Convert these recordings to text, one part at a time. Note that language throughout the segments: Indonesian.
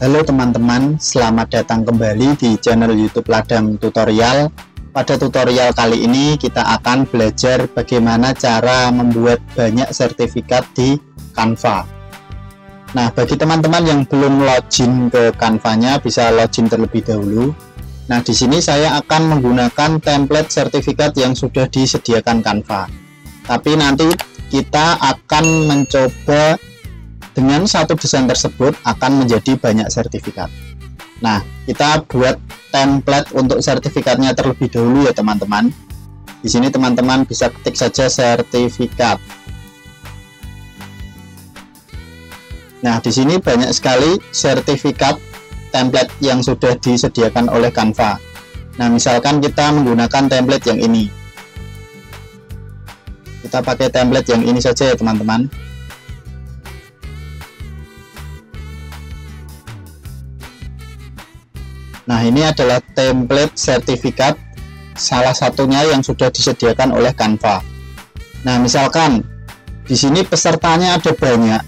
Halo teman-teman, selamat datang kembali di channel YouTube Ladang Tutorial. Pada tutorial kali ini kita akan belajar bagaimana cara membuat banyak sertifikat di Canva. Nah, bagi teman-teman yang belum login ke Canva-nya, bisa login terlebih dahulu. Nah, di sini saya akan menggunakan template sertifikat yang sudah disediakan Canva. Tapi nanti kita akan mencoba dengan satu desain tersebut akan menjadi banyak sertifikat. Nah, kita buat template untuk sertifikatnya terlebih dahulu ya teman-teman. Di sini teman-teman bisa ketik saja sertifikat. Nah, di sini banyak sekali sertifikat template yang sudah disediakan oleh Canva. Nah, misalkan kita menggunakan template yang ini. Kita pakai template yang ini saja ya teman-teman. Nah, ini adalah template sertifikat salah satunya yang sudah disediakan oleh Canva. Nah, misalkan di sini pesertanya ada banyak.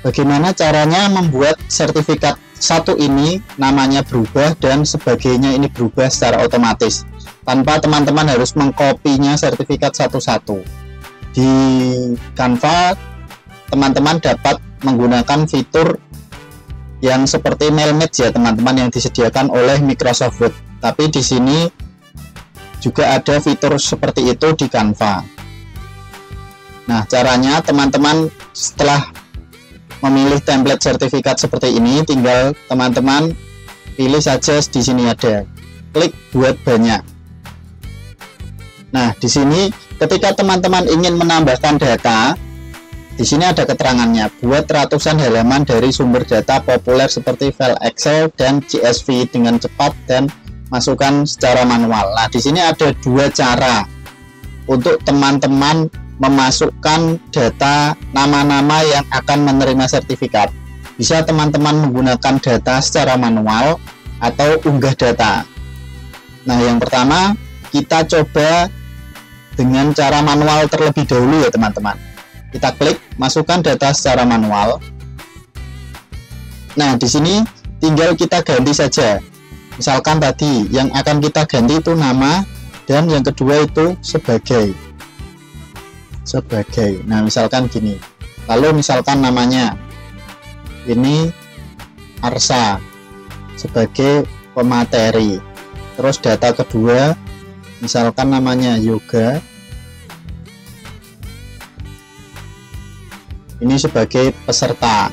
Bagaimana caranya membuat sertifikat satu ini namanya berubah dan sebagainya ini berubah secara otomatis tanpa teman-teman harus mengkopinya sertifikat satu-satu. Di Canva teman-teman dapat menggunakan fitur yang seperti mail match ya teman-teman yang disediakan oleh Microsoft Word. Tapi di sini juga ada fitur seperti itu di Canva. Nah, caranya teman-teman setelah memilih template sertifikat seperti ini, tinggal teman-teman pilih saja di sini ada klik buat banyak. Nah, di sini ketika teman-teman ingin menambahkan data, di sini ada keterangannya, buat ratusan halaman dari sumber data populer seperti file Excel dan CSV dengan cepat dan masukkan secara manual. Nah, di sini ada dua cara untuk teman-teman memasukkan data nama-nama yang akan menerima sertifikat. Bisa teman-teman menggunakan data secara manual atau unggah data. Nah, yang pertama kita coba dengan cara manual terlebih dahulu ya teman-teman. Kita klik masukkan data secara manual. Nah, di sini tinggal kita ganti saja. Misalkan tadi yang akan kita ganti itu nama dan yang kedua itu sebagai. Nah, misalkan gini. Lalu misalkan namanya ini Arsa sebagai pemateri. Terus data kedua misalkan namanya Yoga. Ini sebagai peserta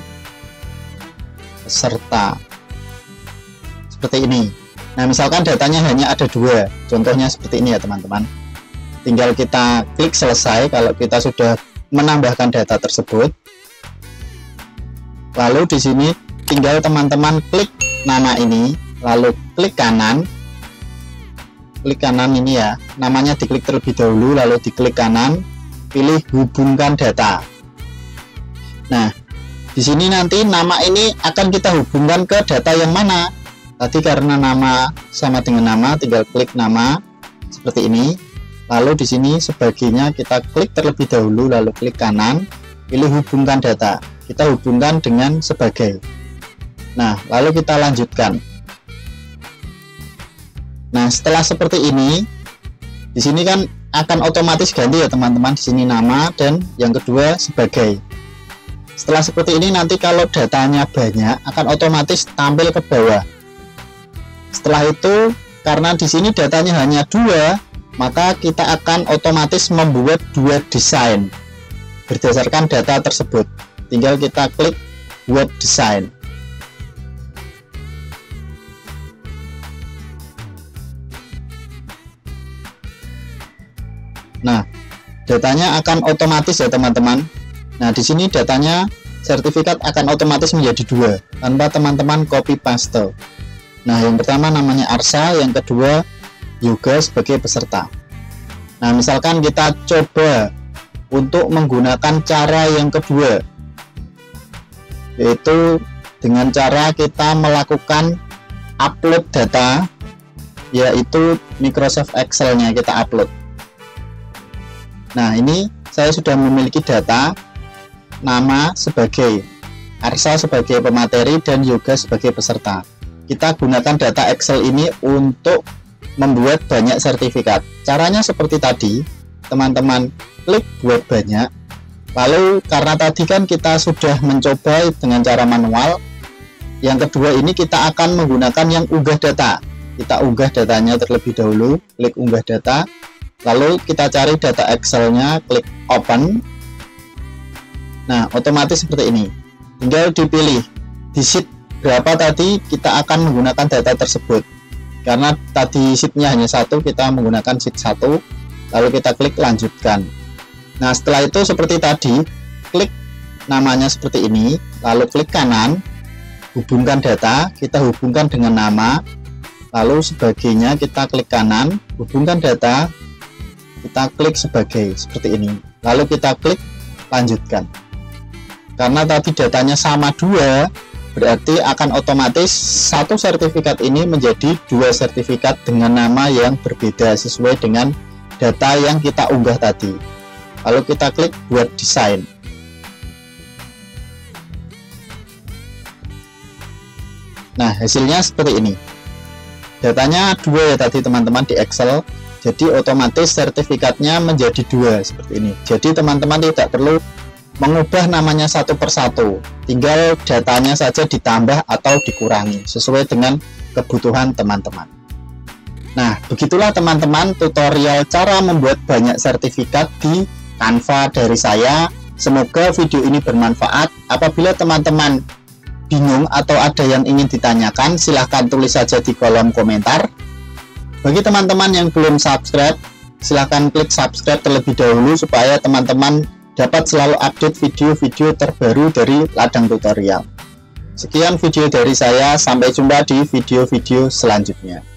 seperti ini. Nah, misalkan datanya hanya ada dua, contohnya seperti ini ya teman-teman. Tinggal kita klik selesai kalau kita sudah menambahkan data tersebut. Lalu di sini tinggal teman-teman klik nama ini, lalu klik kanan ini ya, namanya diklik terlebih dahulu, lalu diklik kanan, pilih hubungkan data. Nah, di sini nanti nama ini akan kita hubungkan ke data yang mana. Tadi karena nama sama dengan nama, tinggal klik nama seperti ini. Lalu di sini sebagainya kita klik terlebih dahulu, lalu klik kanan, pilih hubungkan data. Kita hubungkan dengan sebagai. Nah, lalu kita lanjutkan. Nah, setelah seperti ini, di sini kan akan otomatis ganti ya teman-teman. Di sini nama dan yang kedua sebagai. Setelah seperti ini nanti kalau datanya banyak akan otomatis tampil ke bawah. Setelah itu karena di sini datanya hanya dua, maka kita akan otomatis membuat dua desain berdasarkan data tersebut. Tinggal kita klik buat desain. Nah, datanya akan otomatis ya teman-teman. Nah, di sini datanya sertifikat akan otomatis menjadi dua tanpa teman-teman copy paste. Nah, yang pertama namanya Arsa, yang kedua Yoga sebagai peserta. Nah, misalkan kita coba untuk menggunakan cara yang kedua, yaitu dengan cara kita melakukan upload data, yaitu Microsoft Excel-nya kita upload. Nah, ini saya sudah memiliki data nama sebagai Arsa sebagai pemateri dan Yoga sebagai peserta. Kita gunakan data Excel ini untuk membuat banyak sertifikat. Caranya seperti tadi, teman-teman klik buat banyak. Lalu karena tadi kan kita sudah mencoba dengan cara manual, yang kedua ini kita akan menggunakan yang unggah data. Kita unggah datanya terlebih dahulu, klik unggah data, lalu kita cari data Excel-nya, klik open. Nah, otomatis seperti ini. Tinggal dipilih di sheet berapa tadi, kita akan menggunakan data tersebut. Karena tadi sheet-nya hanya satu, kita menggunakan sheet 1, lalu kita klik lanjutkan. Nah, setelah itu seperti tadi, klik namanya seperti ini, lalu klik kanan, hubungkan data, kita hubungkan dengan nama, lalu sebagainya kita klik kanan, hubungkan data, kita klik sebagai, seperti ini, lalu kita klik lanjutkan. Karena tadi datanya sama dua, berarti akan otomatis satu sertifikat ini menjadi dua sertifikat dengan nama yang berbeda sesuai dengan data yang kita unggah tadi. Lalu kita klik buat desain. Nah, hasilnya seperti ini. Datanya dua ya tadi teman-teman di Excel, jadi otomatis sertifikatnya menjadi dua seperti ini. Jadi teman-teman tidak perlu mengubah namanya satu persatu, tinggal datanya saja ditambah atau dikurangi sesuai dengan kebutuhan teman-teman. Nah, begitulah teman-teman tutorial cara membuat banyak sertifikat di Canva dari saya. Semoga video ini bermanfaat. Apabila teman-teman bingung atau ada yang ingin ditanyakan, silahkan tulis saja di kolom komentar. Bagi teman-teman yang belum subscribe, silahkan klik subscribe terlebih dahulu supaya teman-teman dapat selalu update video-video terbaru dari Ladang Tutorial. Sekian video dari saya, sampai jumpa di video-video selanjutnya.